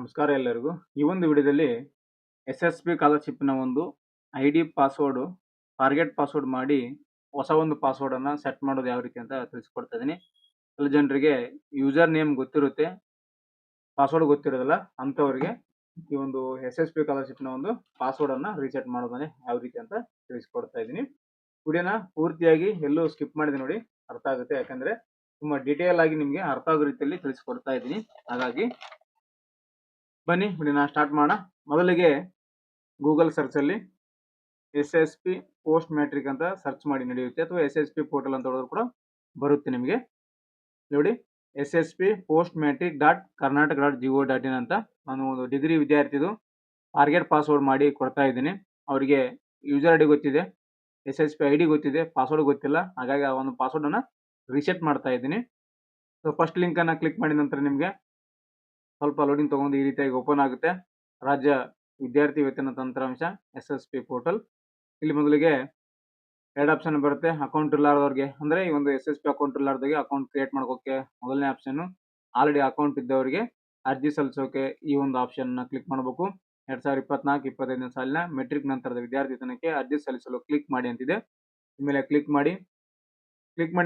ನಮಸ್ಕಾರ ಎಲ್ಲರಿಗೂ. ಈ ಒಂದು ವಿಡಿಯೋದಲ್ಲಿ SSP ಸ್ಕಾಲರ್‌ಶಿಪ್‌ನ ಒಂದು ಐಡಿ ಪಾಸ್ವರ್ಡ್ ಫಾರ್ಗೆಟ್ ಪಾಸ್ವರ್ಡ್ ಮಾಡಿ ಹೊಸ ಒಂದು ಪಾಸ್ವರ್ಡನ್ನು ಸೆಟ್ ಮಾಡೋದು ಯಾವ ರೀತಿ ಅಂತ ತಿಳಿಸ್ಕೊಡ್ತಾ ಇದ್ದೀನಿ. ಕೆಲವು ಜನರಿಗೆ ಯೂಸರ್ ನೇಮ್ ಗೊತ್ತಿರುತ್ತೆ, ಪಾಸ್ವರ್ಡ್ ಗೊತ್ತಿರೋದಿಲ್ಲ. ಅಂಥವರಿಗೆ ಈ ಒಂದು SSP ಸ್ಕಾಲರ್‌ಶಿಪ್‌ನ ಒಂದು ಪಾಸ್ವರ್ಡನ್ನು ರೀಸೆಟ್ ಮಾಡೋದನ್ನ ಯಾವ ರೀತಿ ಅಂತ ತಿಳಿಸ್ಕೊಡ್ತಾ ಇದ್ದೀನಿ. ವಿಡಿಯೋನ ಪೂರ್ತಿಯಾಗಿ ಎಲ್ಲೂ ಸ್ಕಿಪ್ ಮಾಡದೆ ನೋಡಿ, ಅರ್ಥ ಆಗುತ್ತೆ. ಯಾಕಂದ್ರೆ ತುಂಬಾ ಡೀಟೇಲ್ ಆಗಿ ನಿಮಗೆ ಅರ್ಥ ಆಗೋ ರೀತಿಯಲ್ಲಿ ತಿಳಿಸ್ಕೊಡ್ತಾ ಇದ್ದೀನಿ. ಹಾಗಾಗಿ ಬನ್ನಿ ವಿಡಿಯೋನ ಸ್ಟಾರ್ಟ್ ಮಾಡೋಣ. ಮೊದಲಿಗೆ ಗೂಗಲ್ ಸರ್ಚಲ್ಲಿ SSP ಪೋಸ್ಟ್ ಮ್ಯಾಟ್ರಿಕ್ ಅಂತ ಸರ್ಚ್ ಮಾಡಿ ನಡೆಯುತ್ತೆ, ಅಥವಾ SSP ಪೋರ್ಟಲ್ ಅಂತ ಹೊಡೆದ್ರು ಕೂಡ ಬರುತ್ತೆ ನಿಮಗೆ. ನೋಡಿ, SSP ಪೋಸ್ಟ್ ಮ್ಯಾಟ್ರಿಕ್ .karnataka.go.in ಅಂತ ನಾನು ಒಂದು ಡಿಗ್ರಿ ವಿದ್ಯಾರ್ಥಿದು ಫಾರ್ಗೆಟ್ ಪಾಸ್ವರ್ಡ್ ಮಾಡಿ ಕೊಡ್ತಾ ಇದ್ದೀನಿ. ಅವರಿಗೆ ಯೂಸರ್ ಐಡಿ ಗೊತ್ತಿದೆ, SSP ಐಡಿ ಗೊತ್ತಿದೆ, ಪಾಸ್ವರ್ಡ್ ಗೊತ್ತಿಲ್ಲ. ಹಾಗಾಗಿ ಆ ಒಂದು ಪಾಸ್ವರ್ಡನ್ನು ರೀಸೆಟ್ ಮಾಡ್ತಾ ಇದ್ದೀನಿ. ಸೊ ಫಸ್ಟ್ ಲಿಂಕನ್ನು ಕ್ಲಿಕ್ ಮಾಡಿದ ನಂತರ ನಿಮಗೆ ಸ್ವಲ್ಪ ಲೋಡಿಂಗ್ ತಗೊಂಡು ಈ ರೀತಿಯಾಗಿ ಓಪನ್ ಆಗುತ್ತೆ. ರಾಜ್ಯ ವಿದ್ಯಾರ್ಥಿ ವೇತನ ತಂತ್ರಾಂಶ SSP ಪೋರ್ಟಲ್. ಇಲ್ಲಿ ಮೊದಲಿಗೆ ಎರಡು ಆಪ್ಷನ್ ಬರುತ್ತೆ. ಅಕೌಂಟ್ ಇಲ್ಲಾರ್ದವ್ರಿಗೆ, ಅಂದರೆ ಈ ಒಂದು SSP ಅಕೌಂಟ್ ಇಲ್ಲಾರ್ದವ್ರಿಗೆ ಅಕೌಂಟ್ ಕ್ರಿಯೇಟ್ ಮಾಡ್ಕೋಕೆ ಮೊದಲನೇ ಆಪ್ಷನ್. ಆಲ್ರೆಡಿ ಅಕೌಂಟ್ ಇದ್ದವರಿಗೆ ಅರ್ಜಿ ಸಲ್ಲಿಸೋಕೆ ಈ ಒಂದು ಆಪ್ಷನ್ನ ಕ್ಲಿಕ್ ಮಾಡಬೇಕು. 2024-25ನೇ ಸಾಲಿನ ಮೆಟ್ರಿಕ್ ನಂತರದ ವಿದ್ಯಾರ್ಥಿ ವೇತನಕ್ಕೆ ಅರ್ಜಿ ಸಲ್ಲಿಸಲು ಕ್ಲಿಕ್ ಮಾಡಿ ಅಂತಿದೆ. ಇಮೇಲೆ ಕ್ಲಿಕ್ ಮಾಡಿ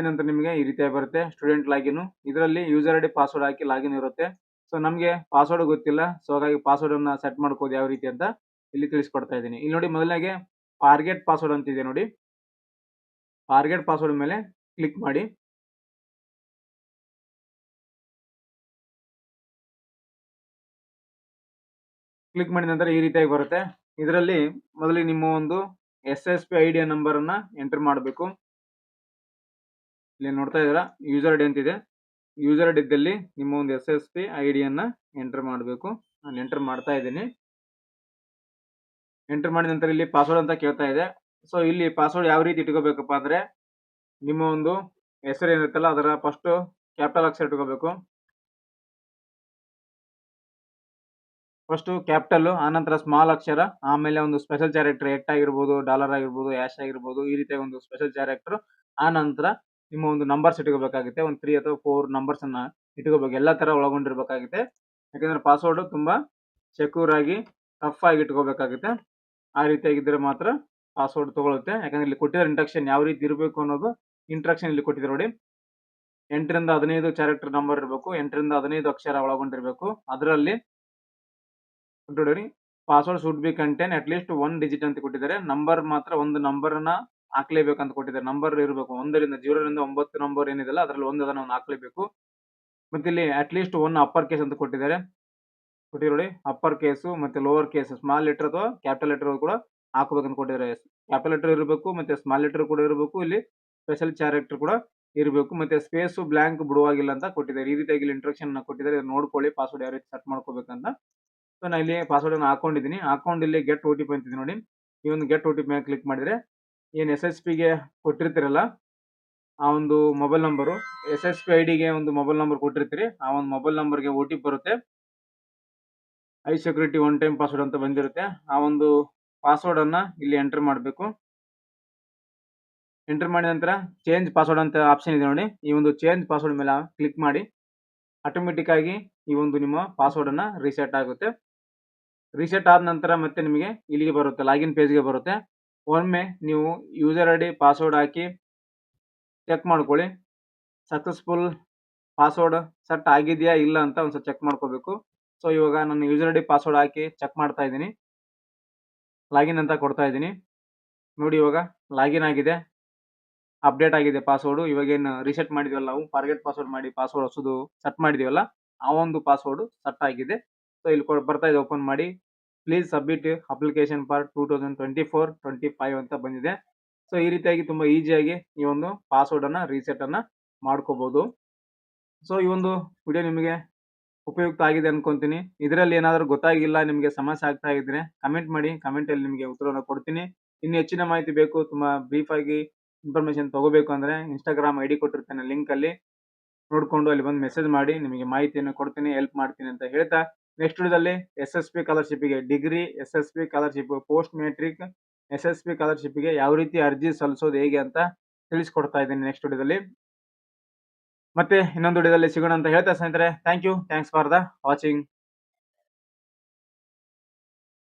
ನಂತರ ನಿಮಗೆ ಈ ರೀತಿಯಾಗಿ ಬರುತ್ತೆ ಸ್ಟೂಡೆಂಟ್ ಲಾಗಿನ್. ಇದರಲ್ಲಿ ಯೂಸರ್ ಐಡಿ ಪಾಸ್ವರ್ಡ್ ಹಾಕಿ ಲಾಗಿನ್ ಇರುತ್ತೆ. ಸೊ ನಮಗೆ ಪಾಸ್ವರ್ಡ್ ಗೊತ್ತಿಲ್ಲ, ಸೊ ಹಾಗಾಗಿ ಪಾಸ್ವರ್ಡ್ ಅನ್ನ ಸೆಟ್ ಮಾಡ್ಕೋದು ಯಾವ ರೀತಿ ಅಂತ ಇಲ್ಲಿ ತಿಳಿಸ್ಕೊಡ್ತಾ ಇದ್ದೀನಿ. ಇಲ್ಲಿ ನೋಡಿ, ಮೊದಲಿಗೆ ಫಾರ್ಗೆಟ್ ಪಾಸ್ವರ್ಡ್ ಅಂತಿದೆ ನೋಡಿ. ಫಾರ್ಗೆಟ್ ಪಾಸ್ವರ್ಡ್ ಮೇಲೆ ಕ್ಲಿಕ್ ಮಾಡಿ. ಕ್ಲಿಕ್ ಮಾಡಿದ ನಂತರ ಈ ರೀತಿಯಾಗಿ ಬರುತ್ತೆ. ಇದರಲ್ಲಿ ಮೊದಲಿಗೆ ನಿಮ್ಮ ಒಂದು SSP ಐಡಿಯ ನಂಬರ್ ಅನ್ನ ಎಂಟರ್ ಮಾಡಬೇಕು. ಇಲ್ಲಿ ನೋಡ್ತಾ ಇದ್ದೀರಾ ಯೂಸರ್ ಐಡಿ ಅಂತಿದೆ. ಯೂಸರ್ ಐಡಿ ಇದ್ದಲ್ಲಿ ನಿಮ್ಮ ಒಂದು SSP ಐಡಿಯನ್ನ ಎಂಟರ್ ಮಾಡಬೇಕು. ನಾನು ಎಂಟರ್ ಮಾಡ್ತಾ ಇದ್ದೀನಿ. ಎಂಟರ್ ಮಾಡಿದ ನಂತರ ಇಲ್ಲಿ ಪಾಸ್ವರ್ಡ್ ಅಂತ ಕೇಳ್ತಾ ಇದೆ. ಸೊ ಇಲ್ಲಿ ಪಾಸ್ವರ್ಡ್ ಯಾವ ರೀತಿ ಇಟ್ಕೋಬೇಕಪ್ಪ ಅಂದ್ರೆ, ನಿಮ್ಮ ಒಂದು ಹೆಸರು ಏನಿರುತ್ತಲ್ಲ ಅದರ ಫಸ್ಟ್ ಕ್ಯಾಪಿಟಲ್ ಅಕ್ಷರ ಇಟ್ಕೋಬೇಕು. ಫಸ್ಟ್ ಕ್ಯಾಪಿಟಲ್, ಆನಂತರ ಸ್ಮಾಲ್ ಅಕ್ಷರ, ಆಮೇಲೆ ಒಂದು ಸ್ಪೆಷಲ್ ಕ್ಯಾರೆಕ್ಟರ್ ಎಟ್ ಆಗಿರ್ಬೋದು, ಡಾಲರ್ ಆಗಿರ್ಬೋದು, ಹ್ಯಾಶ್ ಆಗಿರ್ಬೋದು, ಈ ರೀತಿಯ ಒಂದು ಸ್ಪೆಷಲ್ ಕ್ಯಾರೆಕ್ಟರ್. ಆ ನಂತರ ನಿಮ್ಮ ಒಂದು ನಂಬರ್ಸ್ ಇಟ್ಕೋಬೇಕಾಗುತ್ತೆ. ಒಂದು 3 ಅಥವಾ 4 ನಂಬರ್ಸ್ ಅನ್ನ ಇಟ್ಕೋಬೇಕು. ಎಲ್ಲ ತರ ಒಳಗೊಂಡಿರ್ಬೇಕಾಗುತ್ತೆ. ಯಾಕಂದ್ರೆ ಪಾಸ್ವರ್ಡ್ ತುಂಬಾ ಸೆಕ್ಯೂರ್ ಆಗಿ ಟಫ್ ಆಗಿ ಇಟ್ಕೋಬೇಕಾಗುತ್ತೆ. ಆ ರೀತಿಯಾಗಿದ್ರೆ ಮಾತ್ರ ಪಾಸ್ವರ್ಡ್ ತಗೊಳುತ್ತೆ. ಯಾಕಂದ್ರೆ ಇಲ್ಲಿ ಕೊಟ್ಟಿರೋ ಇಂಟ್ರಕ್ಷನ್ ಯಾವ ರೀತಿ ಇರಬೇಕು ಅನ್ನೋದು ಇಂಟ್ರಕ್ಷನ್ ಇಲ್ಲಿ ಕೊಟ್ಟಿದ್ದಾರೆ ನೋಡಿ. 8 ರಿಂದ 15 ಕ್ಯಾರೆಕ್ಟರ್ ನಂಬರ್ ಇರಬೇಕು, 8 ರಿಂದ 15 ಅಕ್ಷರ ಒಳಗೊಂಡಿರಬೇಕು. ಅದರಲ್ಲಿ ನೋಡಿ, password should be contain at least 1 digit ಅಂತ ಕೊಟ್ಟಿದ್ದಾರೆ. ನಂಬರ್ ಮಾತ್ರ ಒಂದು ನಂಬರ್ ಅನ್ನ ಹಾಕ್ಲೇಬೇಕಂತ ಕೊಟ್ಟಿದ್ದಾರೆ. ನಂಬರ್ ಇರಬೇಕು 1 ರಿಂದ 0 ರಿಂದ 9 ನಂಬರ್ ಏನಿದೆಲ್ಲ ಅದರಲ್ಲಿ ಒಂದನ್ನು ಹಾಕ್ಲೇಬೇಕು. ಮತ್ತೆ ಇಲ್ಲಿ ಅಟ್ ಲೀಸ್ಟ್ 1 ಅಪ್ಪರ್ ಕೇಸ್ ಅಂತ ಕೊಟ್ಟಿದ್ದಾರೆ ನೋಡಿ. ಅಪ್ಪರ್ ಕೇಸು ಮತ್ತೆ ಲೋವರ್ ಕೇಸ್, ಸ್ಮಾಲ್ ಲೆಟರ್ ಅಥವಾ ಕ್ಯಾಪಿಟಲ್ ಲೆಟರ್ ಕೂಡ ಹಾಕಬೇಕಂತ ಕೊಟ್ಟಿದ್ದಾರೆ. ಕ್ಯಾಪಿಟಲ್ ಲೆಟರ್ ಇರಬೇಕು, ಮತ್ತೆ ಸ್ಮಾಲ್ ಲೆಟರ್ ಕೂಡ ಇರಬೇಕು. ಇಲ್ಲಿ ಸ್ಪೆಷಲ್ ಕ್ಯಾರೆಕ್ಟರ್ ಕೂಡ ಇರಬೇಕು, ಮತ್ತೆ ಸ್ಪೇಸ್ ಬ್ಲಾಂಕ್ ಬಿಡುವಾಗಿಲ್ಲ ಅಂತ ಕೊಟ್ಟಿದ್ದಾರೆ. ಈ ರೀತಿಯಾಗಿ ಇಲ್ಲಿ ಇಂಟ್ರಕ್ಷನ್ ಕೊಟ್ಟಿದ್ದಾರೆ. ನೋಡ್ಕೊಳ್ಳಿ ಪಾಸ್ವರ್ಡ್ ಯಾವ ರೀತಿ ಸೆಟ್ ಮಾಡ್ಕೋಬೇಕಂತ. ಸೊ ನಾನು ಇಲ್ಲಿ ಪಾಸ್ವರ್ಡ್ ಅನ್ನು ಹಾಕೊಂಡಿದ್ದೀನಿ. ಹಾಕೊಂಡು ಇಲ್ಲಿ ಗೆಟ್ OTP ಅಂತಿದೆ ನೋಡಿ. ಈ ಒಂದು ಗೆಟ್ OTP ಮೇಲೆ ಕ್ಲಿಕ್ ಮಾಡಿದ್ರೆ ಏನು SSP ಗೆ ಕೊಟ್ಟಿರ್ತೀರಲ್ಲ ಆ ಒಂದು ಮೊಬೈಲ್ ನಂಬರು, SSP ಐಡಿಗೆ ಒಂದು ಮೊಬೈಲ್ ನಂಬರ್ ಕೊಟ್ಟಿರ್ತೀರಿ, ಆ ಒಂದು ಮೊಬೈಲ್ ನಂಬರ್ಗೆ OTP ಬರುತ್ತೆ. I security one time password ಅಂತ ಬಂದಿರುತ್ತೆ. ಆ ಒಂದು ಪಾಸ್ವರ್ಡ್ ಅನ್ನ ಇಲ್ಲಿ ಎಂಟರ್ ಮಾಡಬೇಕು. ಎಂಟರ್ ಮಾಡಿದ ನಂತರ ಚೇಂಜ್ ಪಾಸ್ವರ್ಡ್ ಅಂತ ಆಪ್ಷನ್ ಇದೆ ನೋಡಿ. ಈ ಒಂದು ಚೇಂಜ್ ಪಾಸ್ವರ್ಡ್ ಮೇಲೆ ಕ್ಲಿಕ್ ಮಾಡಿ ಆಟೋಮೆಟಿಕ್ ಆಗಿ ಈ ಒಂದು ನಿಮ್ಮ ಪಾಸ್ವರ್ಡ್ ಅನ್ನ ರೀಸೆಟ್ ಆಗುತ್ತೆ. ರೀಸೆಟ್ ಆದ ನಂತರ ಮತ್ತೆ ನಿಮಗೆ ಇಲ್ಲಿಗೆ ಬರುತ್ತೆ, ಲಾಗಿನ್ ಪೇಜ್ಗೆ ಬರುತ್ತೆ. ಒಮ್ಮೆ ನೀವು ಯೂಸರ್ ಐಡಿ ಪಾಸ್ವರ್ಡ್ ಹಾಕಿ ಚೆಕ್ ಮಾಡ್ಕೊಳ್ಳಿ, ಸಕ್ಸಸ್ಫುಲ್ ಪಾಸ್ವರ್ಡ್ ಸೆಟ್ ಆಗಿದೆಯಾ ಇಲ್ಲ ಅಂತ ಒಂದ್ಸಲ ಚೆಕ್ ಮಾಡ್ಕೋಬೇಕು. ಸೊ ಇವಾಗ ನಾನು ಯೂಸರ್ ಐಡಿ ಪಾಸ್ವರ್ಡ್ ಹಾಕಿ ಚೆಕ್ ಮಾಡ್ತಾ ಇದ್ದೀನಿ. ಲಾಗಿನ್ ಅಂತ ಕೊಡ್ತಾ ಇದ್ದೀನಿ ನೋಡಿ. ಇವಾಗ ಲಾಗಿನ್ ಆಗಿದೆ, ಅಪ್ಡೇಟ್ ಆಗಿದೆ ಪಾಸ್ವರ್ಡ್. ಇವಾಗ ಏನು ರೀಸೆಟ್ ಮಾಡಿದ್ವಲ್ಲ ನಾವು, ಫಾರ್ಗೆಟ್ ಪಾಸ್ವರ್ಡ್ ಮಾಡಿ ಪಾಸ್ವರ್ಡ್ ಹೊಸದು ಸೆಟ್ ಮಾಡಿದೀವಲ್ಲ, ಆ ಒಂದು ಪಾಸ್ವರ್ಡ್ ಸೆಟ್ ಆಗಿದೆ. ಸೊ ಇಲ್ಲಿ ಬರ್ತಾ ಇದೆ, ಓಪನ್ ಮಾಡಿ. ಪ್ಲೀಸ್ ಸಬ್ಮಿಟ್ ಅಪ್ಲಿಕೇಶನ್ ಫಾರ್ 2024-25 ಅಂತ ಬಂದಿದೆ. ಸೊ ಈ ರೀತಿಯಾಗಿ ತುಂಬಾ ಈಸಿಯಾಗಿ ಈ ಒಂದು ಪಾಸ್ವರ್ಡ್ ಅನ್ನ ರೀಸೆಟ್ ಅನ್ನ ಮಾಡ್ಕೋಬಹುದು. ಸೊ ಈ ಒಂದು ವಿಡಿಯೋ ನಿಮಗೆ ಉಪಯುಕ್ತ ಆಗಿದೆ ಅನ್ಕೊಂತೀನಿ. ಇದರಲ್ಲಿ ಏನಾದರೂ ಗೊತ್ತಾಗಿಲ್ಲ, ನಿಮಗೆ ಸಮಸ್ಯೆ ಆಗ್ತಾ ಇದ್ರೆ ಕಮೆಂಟ್ ಮಾಡಿ, ಕಮೆಂಟ್ ಅಲ್ಲಿ ನಿಮಗೆ ಉತ್ತರವನ್ನು ಕೊಡ್ತೀನಿ. ಇನ್ನು ಹೆಚ್ಚಿನ ಮಾಹಿತಿ ಬೇಕು, ತುಂಬಾ ಬ್ರೀಫ್ ಆಗಿ ಇನ್ಫಾರ್ಮೇಶನ್ ತಗೋಬೇಕು ಅಂದ್ರೆ Instagram ID ಕೊಟ್ಟಿರ್ತೇನೆ, ಲಿಂಕ್ ಅಲ್ಲಿ ನೋಡ್ಕೊಂಡು ಅಲ್ಲಿ ಬಂದು ಮೆಸೇಜ್ ಮಾಡಿ, ನಿಮಗೆ ಮಾಹಿತಿಯನ್ನು ಕೊಡ್ತೀನಿ, ಹೆಲ್ಪ್ ಮಾಡ್ತೀನಿ ಅಂತ ಹೇಳ್ತಾ ನೆಕ್ಸ್ಟ್ ವಿಡಿಯೋದಲ್ಲಿ SSP ಸ್ಕಾಲರ್ಶಿಪ್ ಗೆ, degree SSP scholarship, post matrix SSP scholarship ಗೆ ಯಾವ ರೀತಿ ಅರ್ಜಿ ಸಲ್ಲಿಸೋದು ಹೇಗೆ ಅಂತ ತಿಳಿಸ್ಕೊಡ್ತಾ ಇದ್ದೀನಿ ನೆಕ್ಸ್ಟ್ ವಿಡಿಯೋದಲ್ಲಿ. ಮತ್ತೆ ಇನ್ನೊಂದು ವಿಡಿಯೋದಲ್ಲಿ ಸಿಗೋಣ ಅಂತ ಹೇಳ್ತಾ ಸ್ನೇಹಿತರೆ, ಥ್ಯಾಂಕ್ಸ್ ಫಾರ್ ದ ವಾಚಿಂಗ್.